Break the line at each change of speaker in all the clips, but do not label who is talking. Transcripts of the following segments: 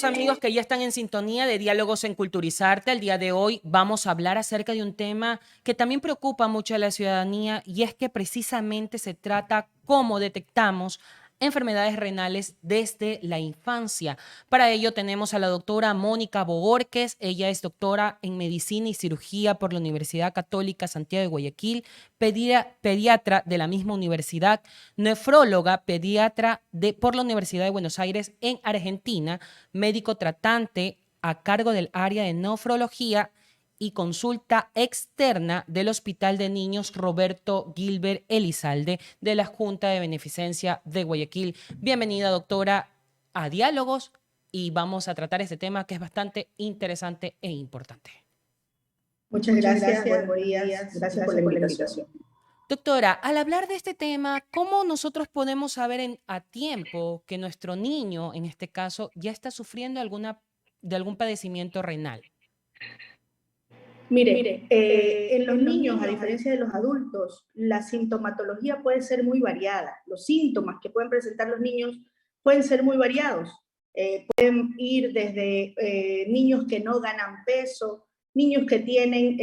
los amigos que ya están en sintonía de Diálogos en Culturizarte. El día de hoy vamos a hablar acerca de un tema que también preocupa mucho a la ciudadanía y es que precisamente se trata cómo detectamos enfermedades renales desde la infancia. Para ello tenemos a la doctora Mónica Bogorques. Ella es doctora en Medicina y Cirugía por la Universidad Católica Santiago de Guayaquil, pediatra de la misma universidad, nefróloga pediatra por la Universidad de Buenos Aires en Argentina, médico tratante a cargo del área de nefrología y consulta externa del Hospital de Niños Roberto Gilbert Elizalde de la Junta de Beneficencia de Guayaquil. Bienvenida, doctora, a Diálogos y vamos a tratar este tema que es bastante interesante e importante.
Muchas gracias, buenos días, gracias por la invitación.
Doctora, al hablar de este tema, ¿cómo nosotros podemos saber a tiempo que nuestro niño, en este caso, ya está sufriendo de algún padecimiento renal?
Mire, en los niños, a diferencia de los adultos, la sintomatología puede ser muy variada. Los síntomas que pueden presentar los niños pueden ser muy variados. Pueden ir desde niños que no ganan peso, niños que tienen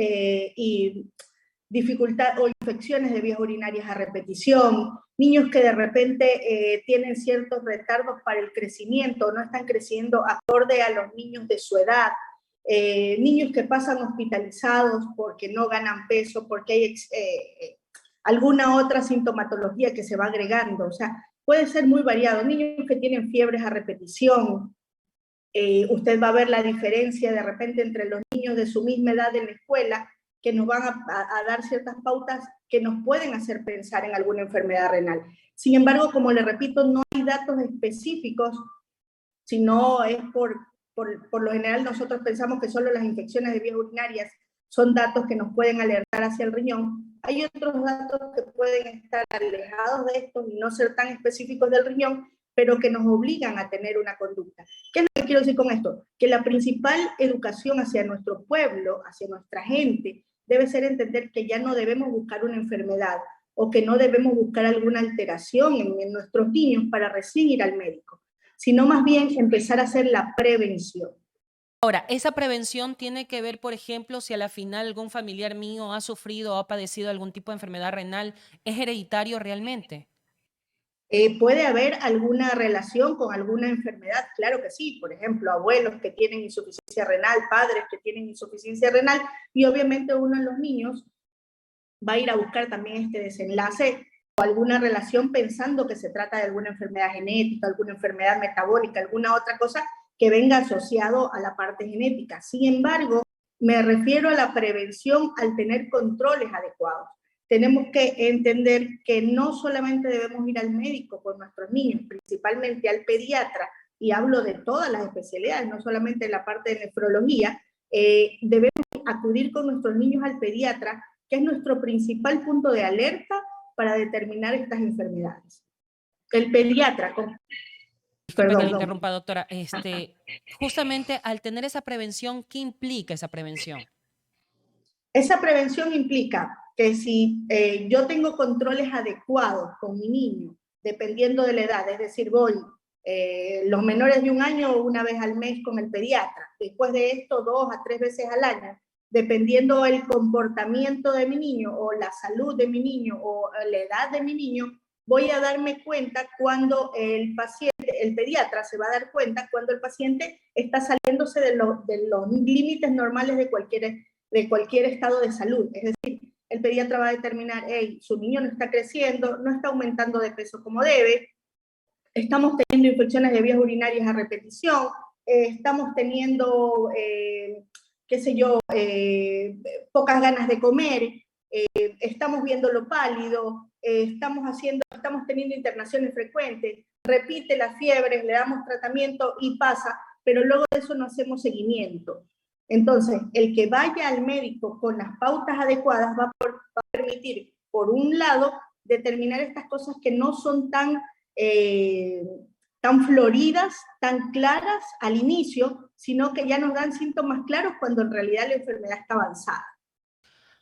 dificultad o infecciones de vías urinarias a repetición, niños que de repente tienen ciertos retardos para el crecimiento, no están creciendo acorde a los niños de su edad, niños que pasan hospitalizados porque no ganan peso, porque hay alguna otra sintomatología que se va agregando, o sea, puede ser muy variado, niños que tienen fiebres a repetición, usted va a ver la diferencia de repente entre los niños de su misma edad en la escuela, que nos van a dar ciertas pautas que nos pueden hacer pensar en alguna enfermedad renal. Sin embargo, como le repito, no hay datos específicos, sino es por lo general nosotros pensamos que solo las infecciones de vías urinarias son datos que nos pueden alertar hacia el riñón. Hay otros datos que pueden estar alejados de estos y no ser tan específicos del riñón, pero que nos obligan a tener una conducta. ¿Qué es lo que quiero decir con esto? Que la principal educación hacia nuestro pueblo, hacia nuestra gente, debe ser entender que ya no debemos buscar una enfermedad o que no debemos buscar alguna alteración en nuestros niños para recién ir al médico, sino más bien empezar a hacer la prevención.
Ahora, esa prevención tiene que ver, por ejemplo, si a la final algún familiar mío ha sufrido o ha padecido algún tipo de enfermedad renal, ¿es hereditario realmente?
¿Puede haber alguna relación con alguna enfermedad? Claro que sí, por ejemplo, abuelos que tienen insuficiencia renal, padres que tienen insuficiencia renal, y obviamente uno de los niños va a ir a buscar también este desenlace o alguna relación pensando que se trata de alguna enfermedad genética, alguna enfermedad metabólica, alguna otra cosa que venga asociado a la parte genética. Sin embargo, me refiero a la prevención al tener controles adecuados. Tenemos que entender que no solamente debemos ir al médico por nuestros niños, principalmente al pediatra, y hablo de todas las especialidades, no solamente de la parte de nefrología, debemos acudir con nuestros niños al pediatra, que es nuestro principal punto de alerta para determinar estas enfermedades. El pediatra...
Disculpe que le interrumpa, doctora. Justamente al tener esa prevención, ¿qué implica esa prevención?
Esa prevención implica que si yo tengo controles adecuados con mi niño, dependiendo de la edad, es decir, voy los menores de 1 año una vez al mes con el pediatra, después de esto 2 a 3 veces al año, dependiendo el comportamiento de mi niño o la salud de mi niño o la edad de mi niño, voy a darme cuenta cuando el paciente, el pediatra se va a dar cuenta cuando el paciente está saliéndose de los límites normales de cualquier estado de salud. Es decir, el pediatra va a determinar, hey, su niño no está creciendo, no está aumentando de peso como debe, estamos teniendo infecciones de vías urinarias a repetición, estamos teniendo, qué sé yo, pocas ganas de comer, estamos viéndolo pálido, estamos teniendo internaciones frecuentes, repite las fiebres, le damos tratamiento y pasa, pero luego de eso no hacemos seguimiento. Entonces, el que vaya al médico con las pautas adecuadas va a permitir, por un lado, determinar estas cosas que no son tan floridas, tan claras al inicio, sino que ya nos dan síntomas claros cuando en realidad la enfermedad está avanzada.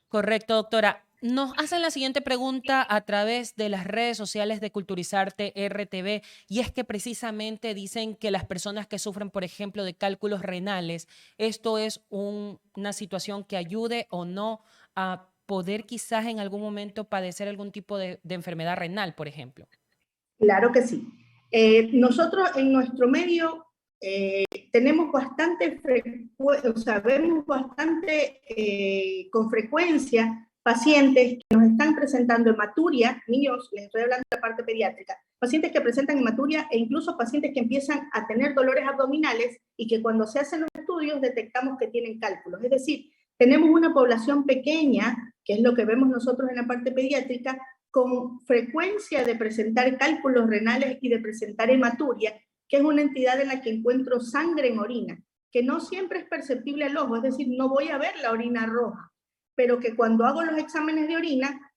Correcto, doctora. Nos hacen la siguiente pregunta a través de las redes sociales de Culturizarte RTV, y es que precisamente dicen que las personas que sufren, por ejemplo, de cálculos renales, esto es una situación que ayude o no a poder quizás en algún momento padecer algún tipo de enfermedad renal, por ejemplo.
Claro que sí. Nosotros en nuestro medio tenemos bastante, o sea, vemos bastante con frecuencia pacientes que nos están presentando hematuria, niños, les estoy hablando de la parte pediátrica, pacientes que presentan hematuria e incluso pacientes que empiezan a tener dolores abdominales y que cuando se hacen los estudios detectamos que tienen cálculos. Es decir, tenemos una población pequeña, que es lo que vemos nosotros en la parte pediátrica, con frecuencia de presentar cálculos renales y de presentar hematuria, que es una entidad en la que encuentro sangre en orina, que no siempre es perceptible al ojo, es decir, no voy a ver la orina roja, pero que cuando hago los exámenes de orina,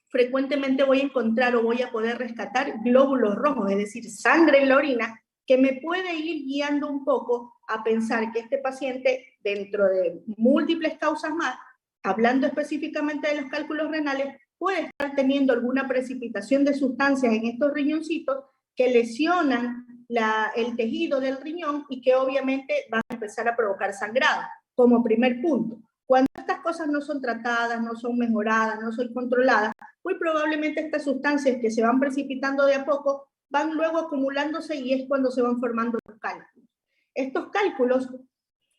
frecuentemente voy a encontrar o voy a poder rescatar glóbulos rojos, es decir, sangre en la orina, que me puede ir guiando un poco a pensar que este paciente, dentro de múltiples causas más, hablando específicamente de los cálculos renales, puede estar teniendo alguna precipitación de sustancias en estos riñoncitos que lesionan el tejido del riñón y que obviamente van a empezar a provocar sangrado, como primer punto. Cuando estas cosas no son tratadas, no son mejoradas, no son controladas, muy probablemente estas sustancias que se van precipitando de a poco van luego acumulándose y es cuando se van formando los cálculos. Estos cálculos,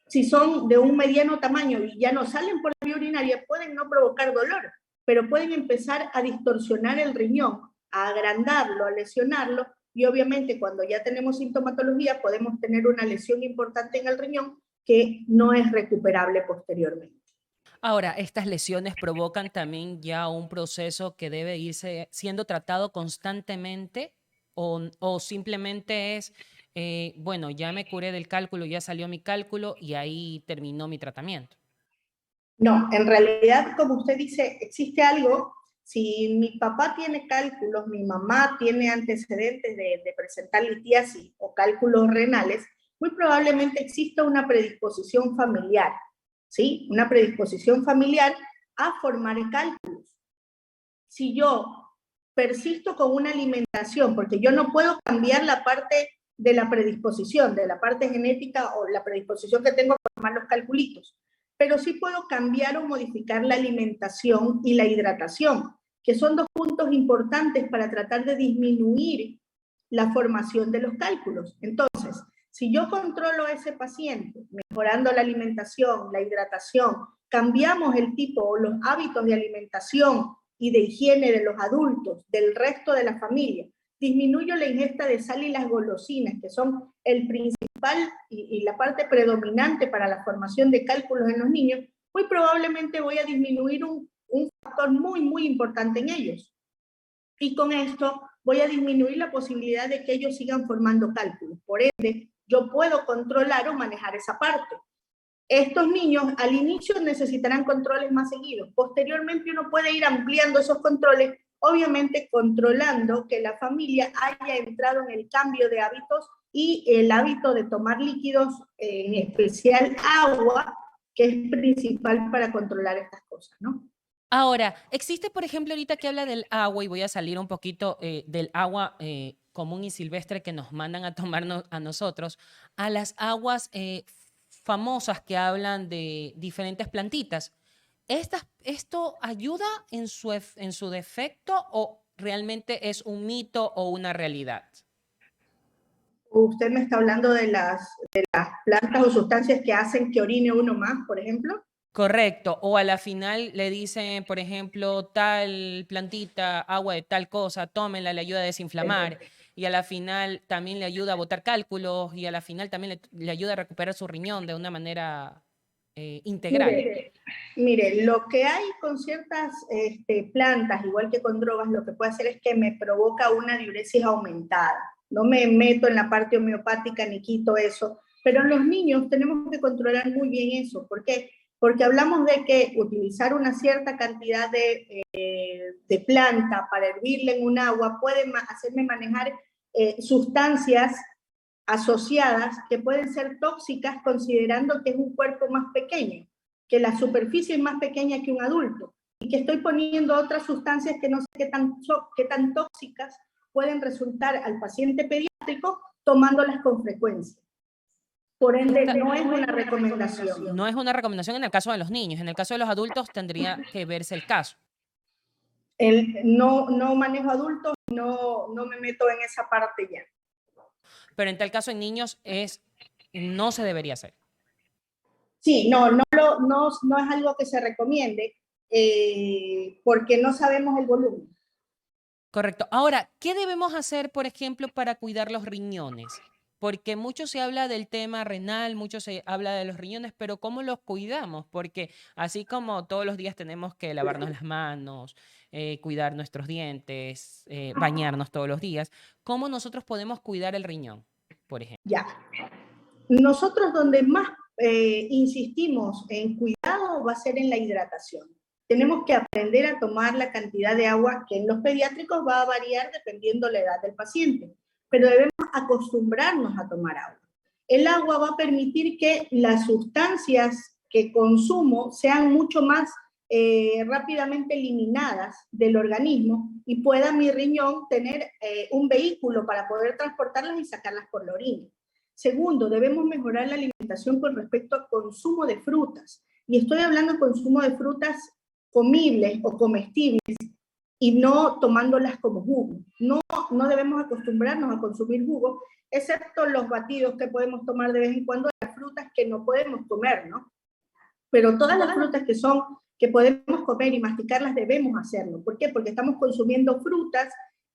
si son de un mediano tamaño y ya no salen por la vía urinaria, pueden no provocar dolor, pero pueden empezar a distorsionar el riñón, a agrandarlo, a lesionarlo, y obviamente cuando ya tenemos sintomatología podemos tener una lesión importante en el riñón que no es recuperable posteriormente.
Ahora, estas lesiones provocan también ya un proceso que debe irse siendo tratado constantemente o simplemente es, bueno, ya me curé del cálculo, ya salió mi cálculo y ahí terminó mi tratamiento.
No, en realidad, como usted dice, existe algo. Si mi papá tiene cálculos, mi mamá tiene antecedentes de presentar litiasis o cálculos renales, muy probablemente exista una predisposición familiar, ¿sí? Una predisposición familiar a formar cálculos. Si yo persisto con una alimentación, porque yo no puedo cambiar la parte de la predisposición, de la parte genética o la predisposición que tengo a formar los calculitos, pero sí puedo cambiar o modificar la alimentación y la hidratación, que son dos puntos importantes para tratar de disminuir la formación de los cálculos. Entonces, si yo controlo a ese paciente, mejorando la alimentación, la hidratación, cambiamos el tipo o los hábitos de alimentación y de higiene de los adultos, del resto de la familia, disminuyo la ingesta de sal y las golosinas, que son el principal y la parte predominante para la formación de cálculos en los niños, muy probablemente voy a disminuir un factor muy, muy importante en ellos. Y con esto voy a disminuir la posibilidad de que ellos sigan formando cálculos. Por ende, yo puedo controlar o manejar esa parte. Estos niños al inicio necesitarán controles más seguidos. Posteriormente uno puede ir ampliando esos controles, obviamente controlando que la familia haya entrado en el cambio de hábitos y el hábito de tomar líquidos, en especial agua, que es principal para controlar estas cosas, ¿no?
Ahora, existe, por ejemplo, ahorita que habla del agua, y voy a salir un poquito del agua común y silvestre que nos mandan a tomar a nosotros, a las aguas famosas que hablan de diferentes plantitas. ¿Esto ayuda en su defecto o realmente es un mito o una realidad?
Usted me está hablando de las plantas o sustancias que hacen que orine uno más, por ejemplo.
Correcto. O a la final le dicen, por ejemplo, tal plantita, agua de tal cosa, tómenla, le ayuda a desinflamar. Y a la final también le ayuda a botar cálculos y a la final también le ayuda a recuperar su riñón de una manera integral.
Mire, lo que hay con ciertas plantas, igual que con drogas, lo que puede hacer es que me provoca una diuresis aumentada. No me meto en la parte homeopática ni quito eso, pero en los niños tenemos que controlar muy bien eso. ¿Por qué? Porque hablamos de que utilizar una cierta cantidad de planta para hervirla en un agua puede hacerme manejar sustancias asociadas que pueden ser tóxicas considerando que es un cuerpo más pequeño, que la superficie es más pequeña que un adulto. y que estoy poniendo otras sustancias que no sé qué tan tóxicas pueden resultar al paciente pediátrico tomándolas con frecuencia. Por ende, no es una recomendación.
No es una recomendación en el caso de los niños. En el caso de los adultos tendría que verse el caso.
No manejo adultos, no me meto en esa parte ya.
Pero en tal caso en niños no se debería hacer.
Sí, no es algo que se recomiende porque no sabemos el volumen.
Correcto. Ahora, ¿qué debemos hacer, por ejemplo, para cuidar los riñones? Porque mucho se habla del tema renal, mucho se habla de los riñones, pero ¿cómo los cuidamos? Porque así como todos los días tenemos que lavarnos las manos, cuidar nuestros dientes, bañarnos todos los días, ¿cómo nosotros podemos cuidar el riñón, por ejemplo?
Ya. Nosotros donde más insistimos en cuidado va a ser en la hidratación. Tenemos que aprender a tomar la cantidad de agua que en los pediátricos va a variar dependiendo la edad del paciente, pero debemos acostumbrarnos a tomar agua. El agua va a permitir que las sustancias que consumo sean mucho más rápidamente eliminadas del organismo y pueda mi riñón tener un vehículo para poder transportarlas y sacarlas por la orina. Segundo, debemos mejorar la alimentación con respecto al consumo de frutas. Y estoy hablando de consumo de frutas comibles o comestibles y no tomándolas como jugo. No debemos acostumbrarnos a consumir jugo, excepto los batidos que podemos tomar de vez en cuando, las frutas que no podemos comer, ¿no? Pero todas las frutas que podemos comer y masticarlas debemos hacerlo. ¿Por qué? Porque estamos consumiendo frutas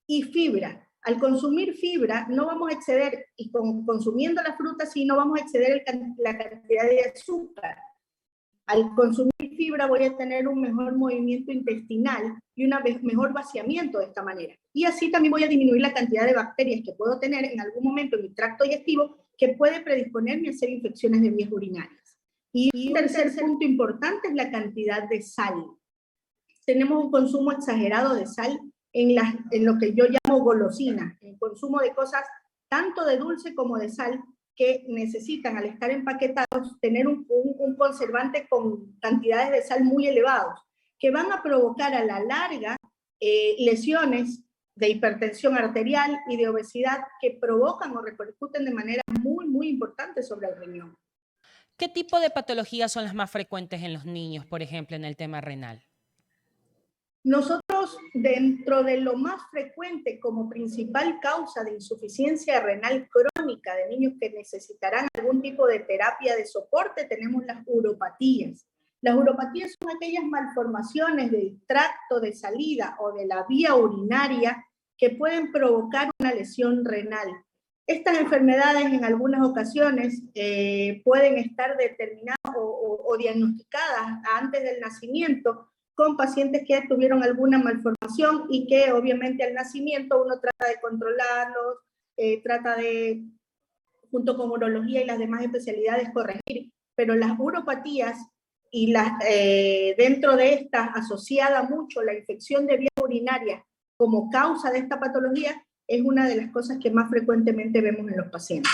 y fibra. Al consumir fibra no vamos a exceder, y consumiendo la fruta sí no vamos a exceder la cantidad de azúcar. Al consumir fibra voy a tener un mejor movimiento intestinal y un mejor vaciamiento de esta manera. Y así también voy a disminuir la cantidad de bacterias que puedo tener en algún momento en mi tracto digestivo que puede predisponerme a hacer infecciones de vías urinarias. Y un tercer punto importante es la cantidad de sal. Tenemos un consumo exagerado de sal en lo que yo llamo golosina, el consumo de cosas tanto de dulce como de sal que necesitan, al estar empaquetados, tener un conservante con cantidades de sal muy elevados, que van a provocar a la larga lesiones de hipertensión arterial y de obesidad que provocan o repercuten de manera muy, muy importante sobre el riñón.
¿Qué tipo de patologías son las más frecuentes en los niños, por ejemplo, en el tema renal?
Nosotros, dentro de lo más frecuente como principal causa de insuficiencia renal crónica de niños que necesitarán algún tipo de terapia de soporte, tenemos las uropatías. Las uropatías son aquellas malformaciones del tracto de salida o de la vía urinaria que pueden provocar una lesión renal. Estas enfermedades en algunas ocasiones pueden estar determinadas o diagnosticadas antes del nacimiento con pacientes que tuvieron alguna malformación y que obviamente al nacimiento uno trata de controlarlos, trata de, junto con urología y las demás especialidades, corregir, pero las uropatías y dentro de estas asociada mucho la infección de vías urinarias como causa de esta patología es una de las cosas que más frecuentemente vemos en los pacientes.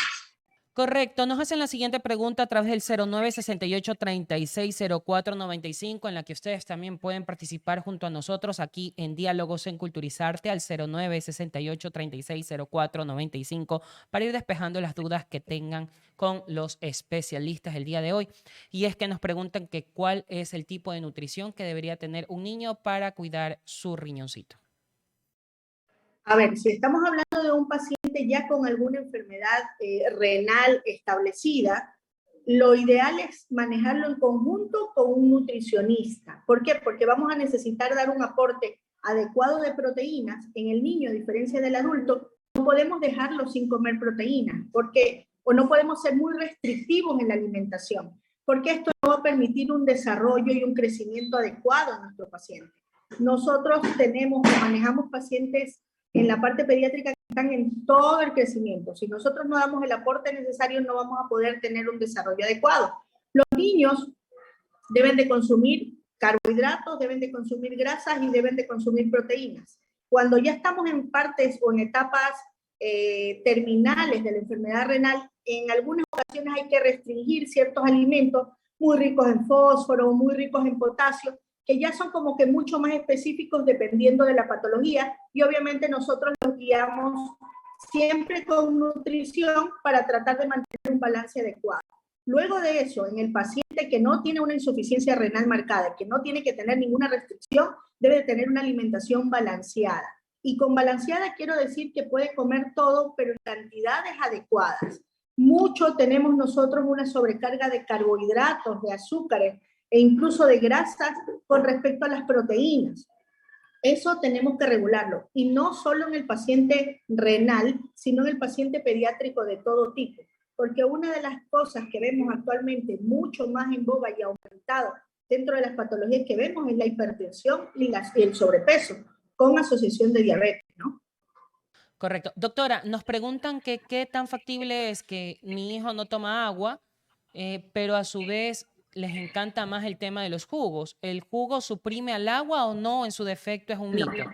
Correcto. Nos hacen la siguiente pregunta a través del 0968-360495, en la que ustedes también pueden participar junto a nosotros aquí en Diálogos en Culturizarte al 0968-360495 para ir despejando las dudas que tengan con los especialistas el día de hoy. Y es que nos preguntan que cuál es el tipo de nutrición que debería tener un niño para cuidar su riñoncito.
A ver, si estamos hablando de un paciente ya con alguna enfermedad renal establecida, lo ideal es manejarlo en conjunto con un nutricionista. ¿Por qué? Porque vamos a necesitar dar un aporte adecuado de proteínas. En el niño, a diferencia del adulto, no podemos dejarlo sin comer proteínas, o no podemos ser muy restrictivos en la alimentación, porque esto no va a permitir un desarrollo y un crecimiento adecuado en nuestro paciente. Nosotros manejamos pacientes en la parte pediátrica que están en todo el crecimiento. Si nosotros no damos el aporte necesario, no vamos a poder tener un desarrollo adecuado. Los niños deben de consumir carbohidratos, deben de consumir grasas y deben de consumir proteínas. Cuando ya estamos en partes o en etapas terminales de la enfermedad renal, en algunas ocasiones hay que restringir ciertos alimentos muy ricos en fósforo, muy ricos en potasio, que ya son como que mucho más específicos dependiendo de la patología, y obviamente nosotros los guiamos siempre con nutrición para tratar de mantener un balance adecuado. Luego de eso, en el paciente que no tiene una insuficiencia renal marcada, que no tiene que tener ninguna restricción, debe tener una alimentación balanceada. Y con balanceada quiero decir que puede comer todo, pero en cantidades adecuadas. Mucho tenemos nosotros una sobrecarga de carbohidratos, de azúcares e incluso de grasas con respecto a las proteínas. Eso tenemos que regularlo, y no solo en el paciente renal, sino en el paciente pediátrico de todo tipo, porque una de las cosas que vemos actualmente mucho más en boga y aumentado dentro de las patologías que vemos es la hipertensión y el sobrepeso, con asociación de diabetes, ¿no?
Correcto. Doctora, nos preguntan que qué tan factible es que mi hijo no toma agua, pero a su vez les encanta más el tema de los jugos. ¿El jugo suprime al agua o no? En su defecto es un
No,
mito.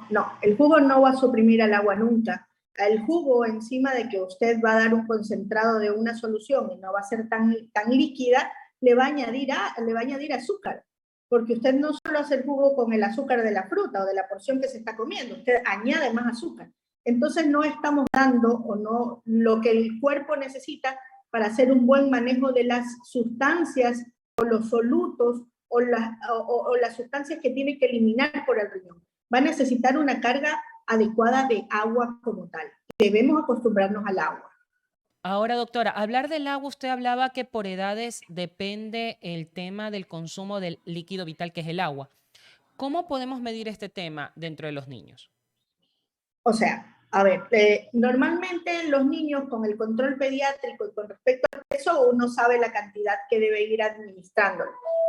no, el jugo no va a suprimir al agua nunca. El jugo, encima de que usted va a dar un concentrado de una solución y no va a ser tan líquida, le va a añadir azúcar, porque usted no solo hace el jugo con el azúcar de la fruta o de la porción que se está comiendo, usted añade más azúcar. Entonces no estamos dando o no lo que el cuerpo necesita para hacer un buen manejo de las sustancias o los solutos o las sustancias que tiene que eliminar por el riñón. Va a necesitar una carga adecuada de agua como tal. Debemos acostumbrarnos al agua.
Ahora, doctora, hablar del agua, usted hablaba que por edades depende el tema del consumo del líquido vital, que es el agua. ¿Cómo podemos medir este tema dentro de los niños?
O sea, a ver, normalmente los niños con el control pediátrico y con respecto al peso, uno sabe la cantidad que debe ir administrando.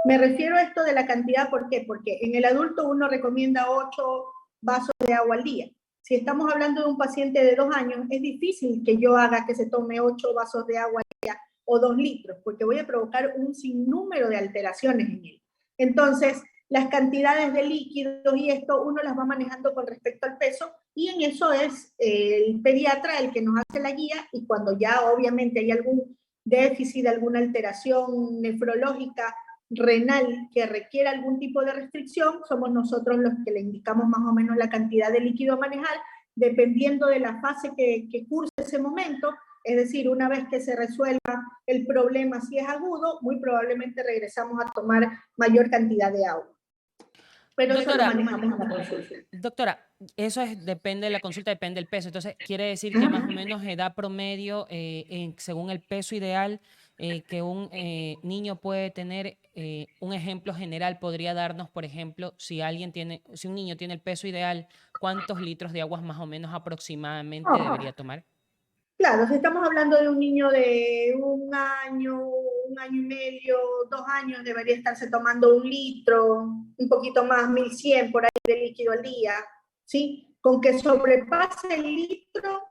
Me refiero a esto de la cantidad, ¿por qué? Porque en el adulto uno recomienda 8 vasos de agua al día. Si estamos hablando de un paciente de 2 años, es difícil que yo haga que se tome 8 vasos de agua al día o 2 litros, porque voy a provocar un sinnúmero de alteraciones en él. Entonces, las cantidades de líquidos y esto uno las va manejando con respecto al peso, y en eso es el pediatra el que nos hace la guía, y cuando ya obviamente hay algún déficit, alguna alteración nefrológica, renal, que requiera algún tipo de restricción, somos nosotros los que le indicamos más o menos la cantidad de líquido a manejar, dependiendo de la fase que curse ese momento. Es decir, una vez que se resuelva el problema, si es agudo, muy probablemente regresamos a tomar mayor cantidad de agua. Pero eso lo
Doctora,
manejamos en la consulta.
doctora, depende de la consulta, depende del peso. Entonces, quiere decir que más o menos edad promedio, según el peso ideal que un niño puede tener, un ejemplo general podría darnos, por ejemplo, si un niño tiene el peso ideal, ¿cuántos litros de agua más o menos aproximadamente debería tomar?
Claro, si estamos hablando de un niño de 1 año y medio, 2 años, debería estarse tomando 1 litro, un poquito más, 1100 por ahí de líquido al día, ¿sí? Con que sobrepase el litro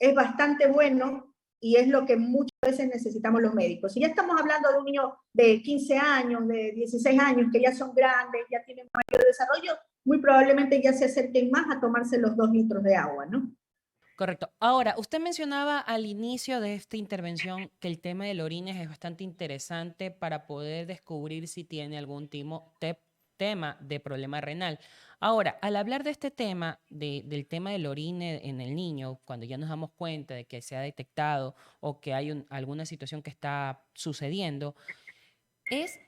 es bastante bueno, y es lo que muchas veces necesitamos los médicos. Si ya estamos hablando de un niño de 15 años, de 16 años, que ya son grandes, ya tienen mayor desarrollo, muy probablemente ya se acerquen más a tomarse los 2 litros de agua, ¿no?
Correcto. Ahora, usted mencionaba al inicio de esta intervención que el tema del orines es bastante interesante para poder descubrir si tiene algún tema de problema renal. Ahora, al hablar de este tema, del tema del orine en el niño, cuando ya nos damos cuenta de que se ha detectado o que hay alguna situación que está sucediendo, es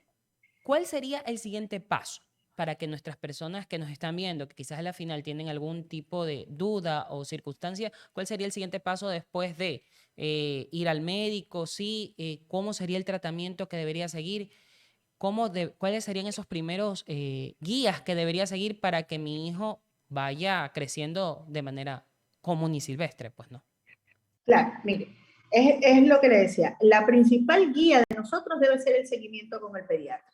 ¿cuál sería el siguiente paso para que nuestras personas que nos están viendo, que quizás a la final tienen algún tipo de duda o circunstancia, cuál sería el siguiente paso después de ir al médico? Sí, ¿cómo sería el tratamiento que debería seguir? ¿Cuáles serían esos primeros guías que debería seguir para que mi hijo vaya creciendo de manera común y silvestre? Pues no.
Claro, mire, es lo que le decía. La principal guía de nosotros debe ser el seguimiento con el pediatra.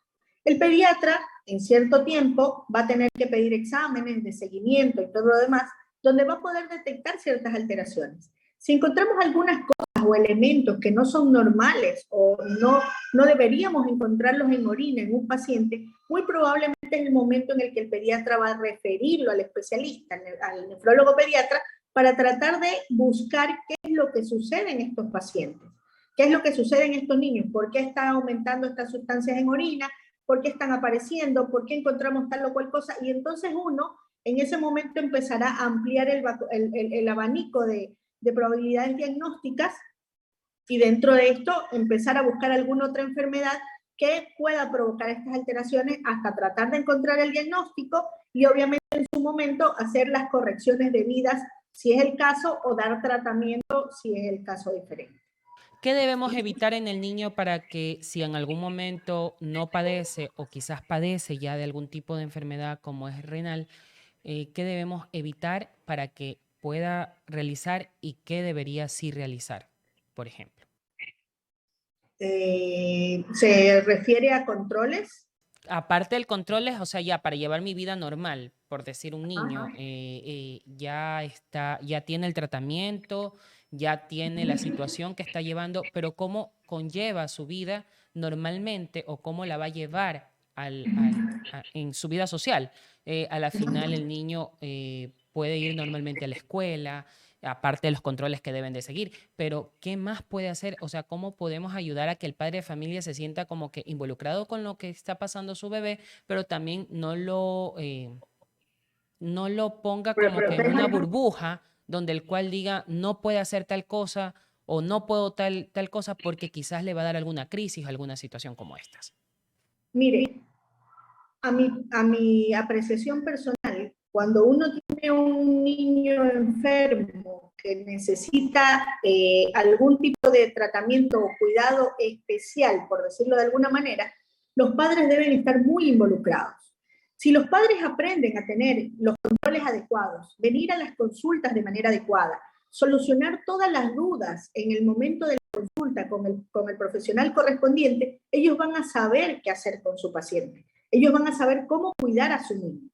El pediatra, en cierto tiempo, va a tener que pedir exámenes de seguimiento y todo lo demás, donde va a poder detectar ciertas alteraciones. Si encontramos algunas cosas o elementos que no son normales o no deberíamos encontrarlos en orina en un paciente, muy probablemente es el momento en el que el pediatra va a referirlo al especialista, al nefrólogo pediatra, para tratar de buscar qué es lo que sucede en estos pacientes, qué es lo que sucede en estos niños, por qué están aumentando estas sustancias en orina, por qué están apareciendo, por qué encontramos tal o cual cosa, y entonces uno en ese momento empezará a ampliar el abanico de probabilidades diagnósticas y dentro de esto empezar a buscar alguna otra enfermedad que pueda provocar estas alteraciones hasta tratar de encontrar el diagnóstico y obviamente en su momento hacer las correcciones debidas si es el caso o dar tratamiento si es el caso diferente.
¿Qué debemos evitar en el niño para que si en algún momento no padece o quizás padece ya de algún tipo de enfermedad como es renal, qué debemos evitar para que pueda realizar y qué debería sí realizar, por ejemplo?
¿Se refiere a controles?
Aparte del control, o sea, ya para llevar mi vida normal, por decir un niño,
Ajá.
ya está, ya tiene el tratamiento, ya tiene la situación que está llevando, pero cómo conlleva su vida normalmente o cómo la va a llevar en su vida social. A la final el niño puede ir normalmente a la escuela, aparte de los controles que deben de seguir, pero ¿qué más puede hacer? O sea, ¿cómo podemos ayudar a que el padre de familia se sienta como que involucrado con lo que está pasando su bebé, pero también no lo ponga como que en una burbuja donde el cual diga no puede hacer tal cosa o no puedo tal cosa porque quizás le va a dar alguna crisis o alguna situación como estas?
Mire, a mi apreciación personal, cuando uno tiene un niño enfermo que necesita algún tipo de tratamiento o cuidado especial, por decirlo de alguna manera, los padres deben estar muy involucrados. Si los padres aprenden a tener los controles adecuados, venir a las consultas de manera adecuada, solucionar todas las dudas en el momento de la consulta con el profesional correspondiente, ellos van a saber qué hacer con su paciente. Ellos van a saber cómo cuidar a su niño.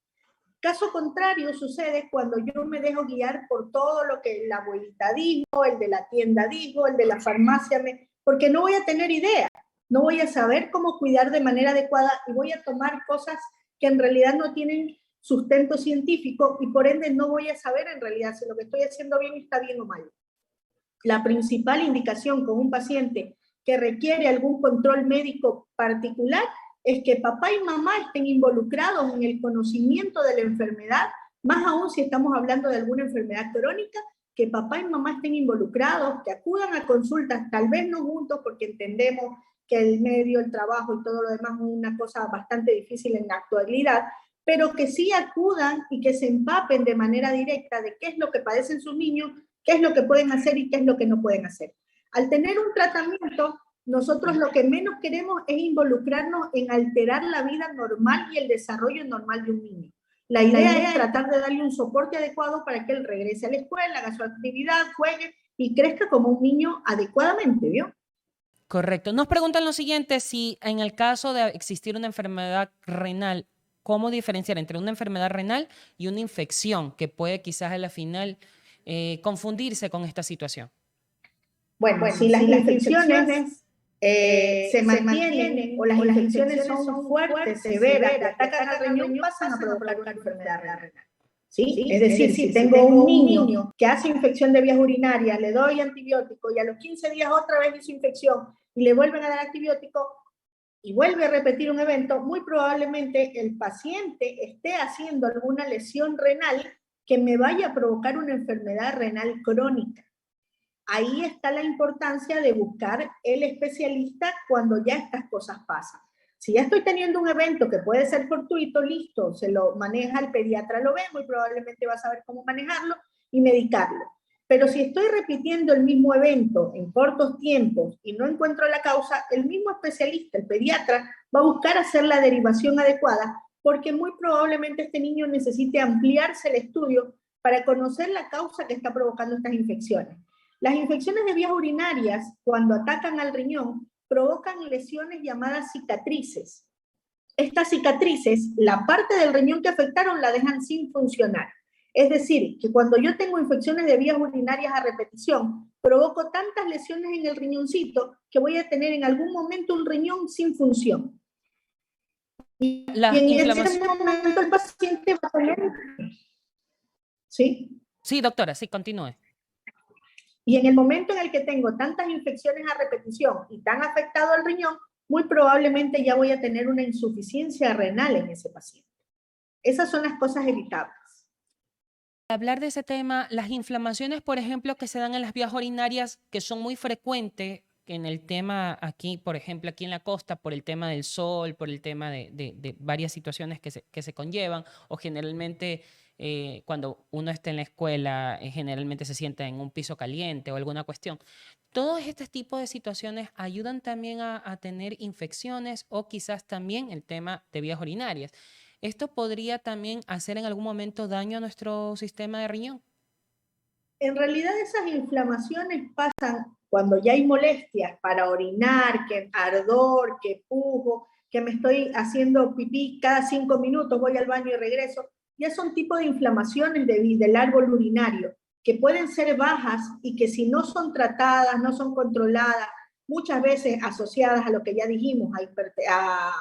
Caso contrario sucede cuando yo me dejo guiar por todo lo que la abuelita dijo, el de la tienda dijo, el de la farmacia, porque no voy a tener idea, no voy a saber cómo cuidar de manera adecuada y voy a tomar cosas que en realidad no tienen sustento científico y por ende no voy a saber en realidad si lo que estoy haciendo bien está bien o mal. La principal indicación con un paciente que requiere algún control médico particular es que papá y mamá estén involucrados en el conocimiento de la enfermedad, más aún si estamos hablando de alguna enfermedad crónica, que papá y mamá estén involucrados, que acudan a consultas, tal vez no juntos, porque entendemos que el medio, el trabajo y todo lo demás es una cosa bastante difícil en la actualidad, pero que sí acudan y que se empapen de manera directa de qué es lo que padecen sus niños, qué es lo que pueden hacer y qué es lo que no pueden hacer. Al tener un tratamiento, nosotros lo que menos queremos es involucrarnos en alterar la vida normal y el desarrollo normal de un niño. La idea es tratar de darle un soporte adecuado para que él regrese a la escuela, haga su actividad, juegue y crezca como un niño adecuadamente, ¿vio?
Correcto. Nos preguntan lo siguiente, si en el caso de existir una enfermedad renal, ¿cómo diferenciar entre una enfermedad renal y una infección que puede quizás a la final confundirse con esta situación?
Bueno, si las infecciones se mantienen o las infecciones son fuertes, severas, que atacan al riñón, pasan a provocar una enfermedad renal. ¿Sí? Es decir, si tengo un niño que hace infección de vías urinarias, le doy antibiótico y a los 15 días otra vez hizo infección y le vuelven a dar antibiótico y vuelve a repetir un evento, muy probablemente el paciente esté haciendo alguna lesión renal que me vaya a provocar una enfermedad renal crónica. Ahí está la importancia de buscar el especialista cuando ya estas cosas pasan. Si ya estoy teniendo un evento que puede ser fortuito, listo, se lo maneja el pediatra, lo ve, muy probablemente va a saber cómo manejarlo y medicarlo. Pero si estoy repitiendo el mismo evento en cortos tiempos y no encuentro la causa, el mismo especialista, el pediatra, va a buscar hacer la derivación adecuada porque muy probablemente este niño necesite ampliarse el estudio para conocer la causa que está provocando estas infecciones. Las infecciones de vías urinarias, cuando atacan al riñón, provocan lesiones llamadas cicatrices. Estas cicatrices, la parte del riñón que afectaron la dejan sin funcionar. Es decir, que cuando yo tengo infecciones de vías urinarias a repetición, provoco tantas lesiones en el riñoncito que voy a tener en algún momento un riñón sin función. Y en ese momento el paciente va a tener... ¿Sí?
Sí, doctora, sí, continúe.
Y en el momento en el que tengo tantas infecciones a repetición y tan afectado el riñón, muy probablemente ya voy a tener una insuficiencia renal en ese paciente. Esas son las cosas evitables.
Hablar de ese tema, las inflamaciones, por ejemplo, que se dan en las vías urinarias, que son muy frecuentes en el tema aquí, por ejemplo, aquí en la costa, por el tema del sol, por el tema de varias situaciones que se conllevan, o generalmente cuando uno está en la escuela, generalmente se sienta en un piso caliente o alguna cuestión. Todos estos tipos de situaciones ayudan también a tener infecciones o quizás también el tema de vías urinarias. ¿Esto podría también hacer en algún momento daño a nuestro sistema de riñón?
En realidad esas inflamaciones pasan cuando ya hay molestias para orinar, que ardor, que pujo, que me estoy haciendo pipí cada 5 minutos, voy al baño y regreso. Ya son tipos de inflamaciones del árbol urinario que pueden ser bajas y que si no son tratadas, no son controladas, muchas veces asociadas a lo que ya dijimos, a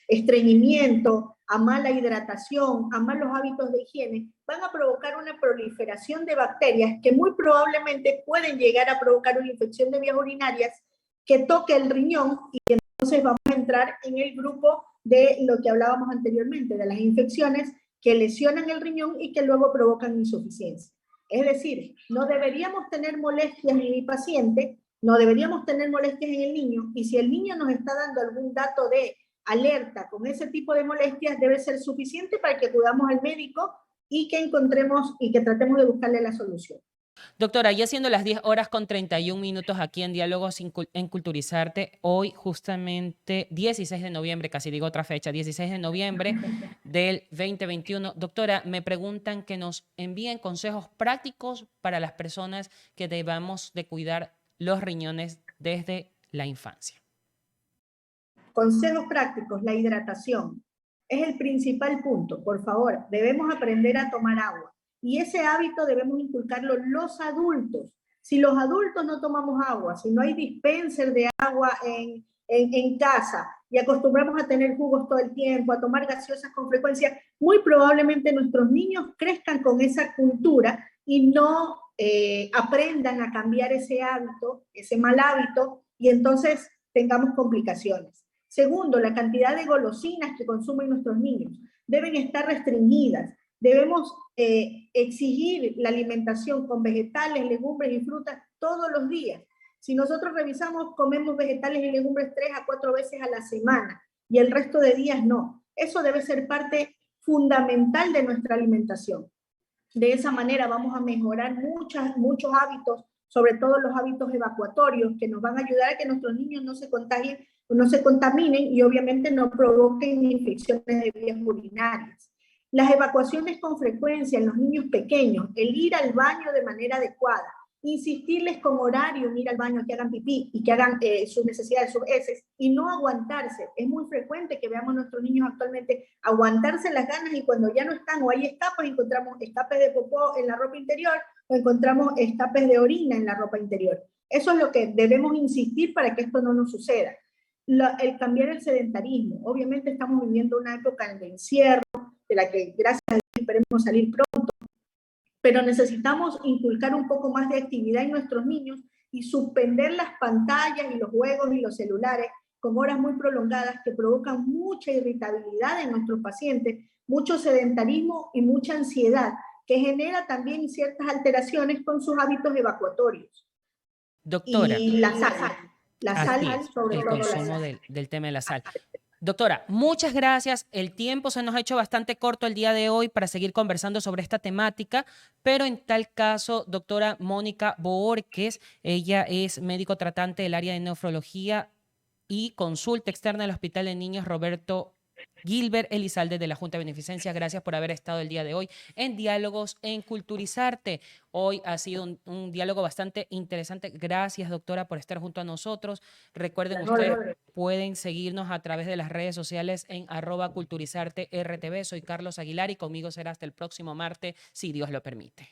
estreñimiento, a mala hidratación, a malos hábitos de higiene, van a provocar una proliferación de bacterias que muy probablemente pueden llegar a provocar una infección de vías urinarias que toque el riñón y entonces vamos a entrar en el grupo de lo que hablábamos anteriormente, de las infecciones que lesionan el riñón y que luego provocan insuficiencia. Es decir, no deberíamos tener molestias en mi paciente, no deberíamos tener molestias en el niño, y si el niño nos está dando algún dato de alerta con ese tipo de molestias, debe ser suficiente para que acudamos al médico y que encontremos y que tratemos de buscarle la solución.
Doctora, ya siendo las 10:31 aquí en Diálogos en Culturizarte, hoy justamente 16 de noviembre, casi digo otra fecha, 16 de noviembre del 2021. Doctora, me preguntan que nos envíen consejos prácticos para las personas que debamos de cuidar los riñones desde la infancia.
Consejos prácticos, la hidratación es el principal punto. Por favor, debemos aprender a tomar agua. Y ese hábito debemos inculcarlo los adultos. Si los adultos no tomamos agua, si no hay dispenser de agua en casa y acostumbramos a tener jugos todo el tiempo, a tomar gaseosas con frecuencia, muy probablemente nuestros niños crezcan con esa cultura y no aprendan a cambiar ese hábito, ese mal hábito, y entonces tengamos complicaciones. Segundo, la cantidad de golosinas que consumen nuestros niños deben estar restringidas. Debemos exigir la alimentación con vegetales, legumbres y frutas todos los días. Si nosotros revisamos, comemos vegetales y legumbres 3 a 4 veces a la semana y el resto de días no. Eso debe ser parte fundamental de nuestra alimentación. De esa manera vamos a mejorar muchos hábitos, sobre todo los hábitos evacuatorios, que nos van a ayudar a que nuestros niños no se contagien, no se contaminen y obviamente no provoquen infecciones de vías urinarias. Las evacuaciones con frecuencia en los niños pequeños, el ir al baño de manera adecuada, insistirles con horario en ir al baño, que hagan pipí y que hagan sus necesidades, sus heces, y no aguantarse. Es muy frecuente que veamos a nuestros niños actualmente aguantarse las ganas y cuando ya no están o hay escapes, encontramos escapes de popó en la ropa interior o encontramos escapes de orina en la ropa interior. Eso es lo que debemos insistir para que esto no nos suceda. El cambiar el sedentarismo. Obviamente estamos viviendo una época de encierro, de la que gracias a Dios esperemos salir pronto, pero necesitamos inculcar un poco más de actividad en nuestros niños y suspender las pantallas y los juegos y los celulares con horas muy prolongadas que provocan mucha irritabilidad en nuestros pacientes, mucho sedentarismo y mucha ansiedad, que genera también ciertas alteraciones con sus hábitos evacuatorios.
Doctora.
Y la sal sobre
el
todo
consumo del tema de la sal. Doctora, muchas gracias. El tiempo se nos ha hecho bastante corto el día de hoy para seguir conversando sobre esta temática, pero en tal caso, doctora Mónica Bohórquez, ella es médico tratante del área de nefrología y consulta externa del Hospital de Niños Roberto Gilbert Elizalde de la Junta de Beneficencia. Gracias por haber estado el día de hoy en Diálogos en Culturizarte. Hoy ha sido un diálogo bastante interesante. Gracias, doctora, por estar junto a nosotros. Recuerden, ustedes pueden seguirnos a través de las redes sociales en @culturizartertv. Soy Carlos Aguilar y conmigo será hasta el próximo martes, si Dios lo permite.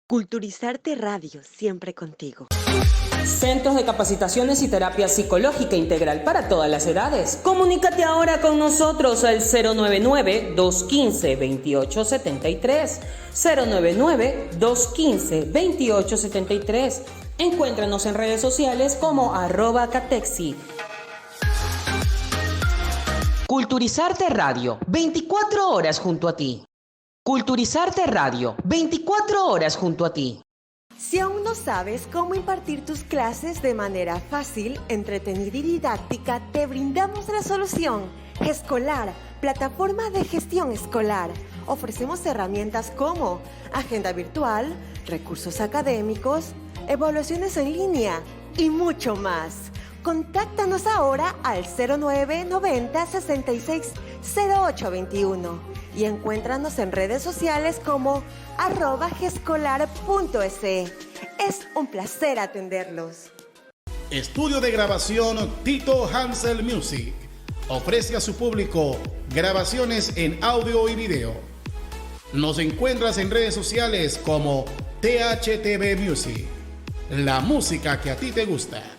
Culturizarte Radio, siempre contigo.
Centros de capacitaciones y terapia psicológica integral para todas las edades. Comunícate ahora con nosotros al 099-215-2873. 099-215-2873. Encuéntranos en redes sociales como @catexi. Culturizarte Radio, 24 horas junto a ti. Culturizarte Radio, 24 horas junto a ti.
Si aún no sabes cómo impartir tus clases de manera fácil, entretenida y didáctica, te brindamos la solución. Gescolar, plataforma de gestión escolar. Ofrecemos herramientas como agenda virtual, recursos académicos, evaluaciones en línea y mucho más. Contáctanos ahora al 0990 66 0821 y encuéntranos en redes sociales como @gescolar.es. Es un placer atenderlos.
Estudio de grabación Tito Hansel Music. Ofrece a su público grabaciones en audio y video. Nos encuentras en redes sociales como THTV Music. La música que a ti te gusta.